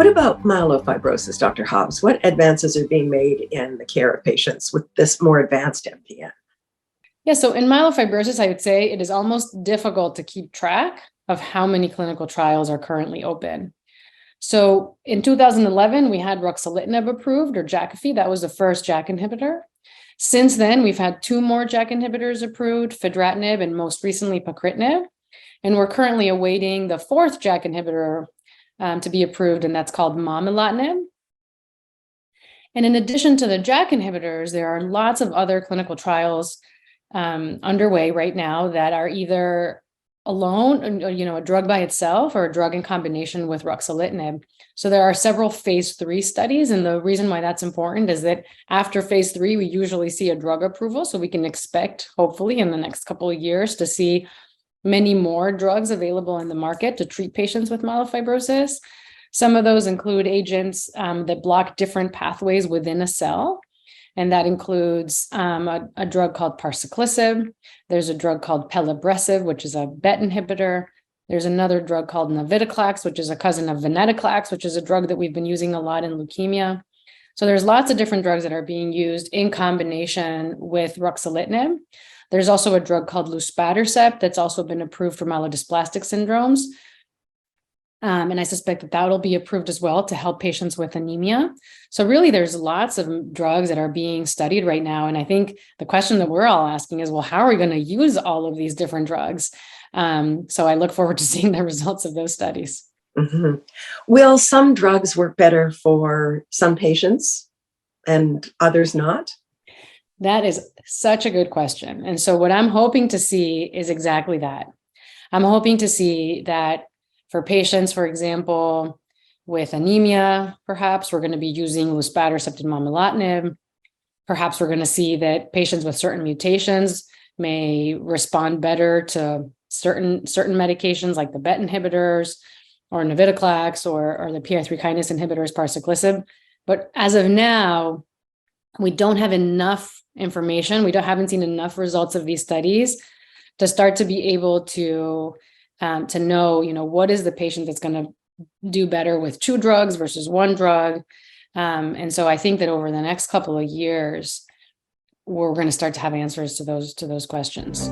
What about myelofibrosis, Dr. Hobbs? What advances are being made in the care of patients with this more advanced MPN? Yeah, so in myelofibrosis, I would say it is almost difficult to keep track of how many clinical trials are currently open. So in 2011, we had ruxolitinib approved, or Jakafi. That was the first JAK inhibitor. Since then, we've had two more JAK inhibitors approved, fedratinib and most recently pacritinib. And we're currently awaiting the fourth JAK inhibitor to be approved, and that's called momelotinib. And in addition to the JAK inhibitors, there are lots of other clinical trials underway right now that are either alone, a drug by itself, or a drug in combination with ruxolitinib. So there are several phase 3 studies. And the reason why that's important is that after phase 3, we usually see a drug approval. So we can expect, hopefully, in the next couple of years to see many more drugs available in the market to treat patients with myelofibrosis. Some of those include agents that block different pathways within a cell. And that includes a drug called parsaclisib. There's a drug called pelabresib, which is a BET inhibitor. There's another drug called navitoclax, which is a cousin of venetoclax, which is a drug that we've been using a lot in leukemia. So there's lots of different drugs that are being used in combination with ruxolitinib. There's also a drug called luspatercept that's also been approved for myelodysplastic syndromes. And I suspect that that'll be approved as well to help patients with anemia. So really, there's lots of drugs that are being studied right now. And I think the question that we're all asking is, well, how are we going to use all of these different drugs? So I look forward to seeing the results of those studies. Mm-hmm. Will some drugs work better for some patients and others not? That is such a good question. And so what I'm hoping to see is exactly that. I'm hoping to see that for patients, for example, with anemia, perhaps we're going to be using luspatercept and momelotinib. Perhaps we're going to see that patients with certain mutations may respond better to certain medications like the BET inhibitors or navitoclax or the PI3 kinase inhibitors, parsaclisib. But as of now, we don't have enough information. We haven't seen enough results of these studies to start to be able to know, what is the patient that's going to do better with two drugs versus one drug. And so I think that over the next couple of years, we're going to start to have answers to those questions.